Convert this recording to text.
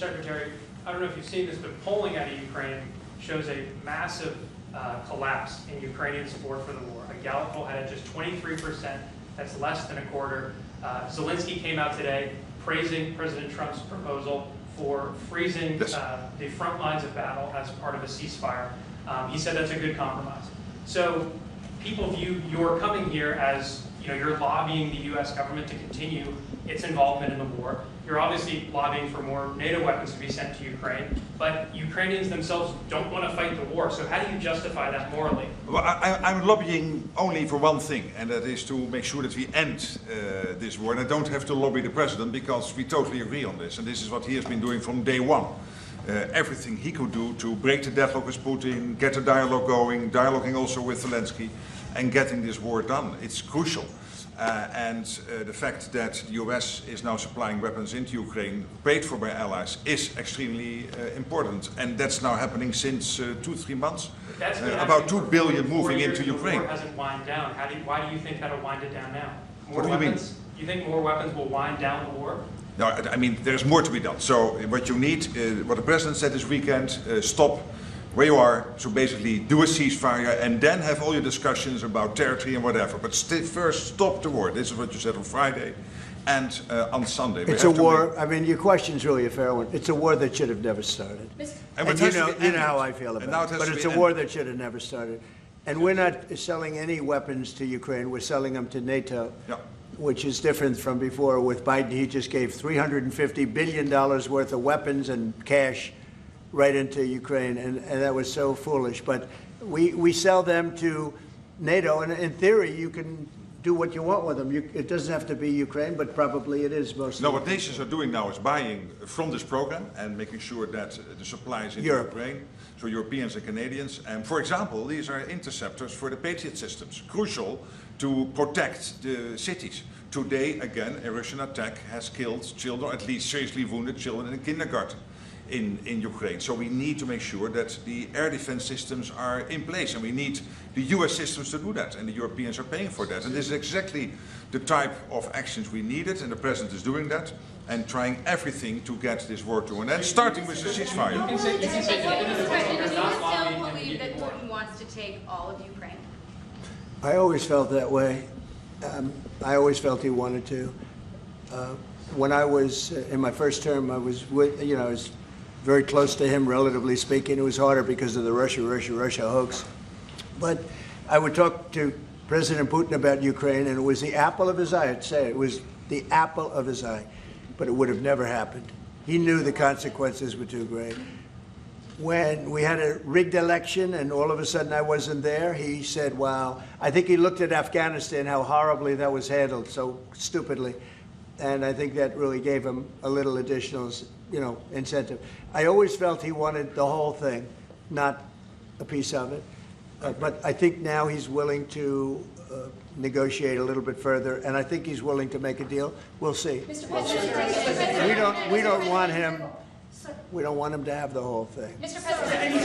Secretary, I don't know if you've seen this, but polling out of Ukraine shows a massive collapse in Ukrainian support for the war. A Gallup poll had it just 23%. That's less than a quarter. Zelensky came out today praising President Trump's proposal for freezing the front lines of battle as part of a ceasefire. He said that's a good compromise. So people view your coming here as, you're lobbying the U.S. government to continue its involvement in the war. You're obviously lobbying for more NATO weapons to be sent to Ukraine, but Ukrainians themselves don't want to fight the war. So how do you justify that morally? Well, I'm lobbying only for one thing, and that is to make sure that we end this war. And I don't have to lobby the president because we totally agree on this. And this is what he has been doing from day one. Everything he could do to break the deadlock with Putin, get a dialogue going, dialoguing also with Zelensky, and getting this war done. It's crucial. The fact that the US is now supplying weapons into Ukraine, paid for by allies, is extremely important. And that's now happening since 2-3 months. About 2 billion moving into Ukraine. The war hasn't wound down. Why do you think that'll wind it down now? What do you mean? You think more weapons will wind down the war? No, I mean, there's more to be done. So what you need, what the president said this weekend, stop where you are, so basically do a ceasefire and then have all your discussions about territory and whatever. But first stop the war. This is what you said on Friday and on Sunday. It's a war, I mean, your question's really a fair one. It's a war that should have never started. And you know how I feel about it. But it's a war that should have never started. And we're not selling any weapons to Ukraine. We're selling them to NATO, which is different from before. With Biden, he just gave $350 billion worth of weapons and cash right into Ukraine, and that was so foolish. But we sell them to NATO, and in theory, you can do what you want with them. It doesn't have to be Ukraine, but probably it is mostly. No, what nations are doing now is buying from this program and making sure that the supply is in Ukraine, so Europeans and Canadians. And for example, these are interceptors for the Patriot systems, crucial to protect the cities. Today, again, a Russian attack has killed children, at least seriously wounded children in a kindergarten in Ukraine. So we need to make sure that the air defense systems are in place, and we need the US systems to do that, and the Europeans are paying for that. And this is exactly the type of actions we needed, and the president is doing that and trying everything to get this war to an end, starting with the ceasefire. Do you still believe that Putin wants to take all of Ukraine? I always felt that way. I always felt he wanted to. When I was in my first term, I was with, I was very close to him, relatively speaking. It was harder because of the Russia hoax. But I would talk to President Putin about Ukraine, and it was the apple of his eye. I'd say it was the apple of his eye, but it would have never happened. He knew the consequences were too great. When we had a rigged election and all of a sudden I wasn't there, he said, wow. I think he looked at Afghanistan, how horribly that was handled, so stupidly. And I think that really gave him a little additional, incentive. I always felt he wanted the whole thing, not a piece of it. But I think now he's willing to negotiate a little bit further, and I think he's willing to make a deal. We'll see. Mr. President, We don't want him. We don't want him to have the whole thing. Mr. President.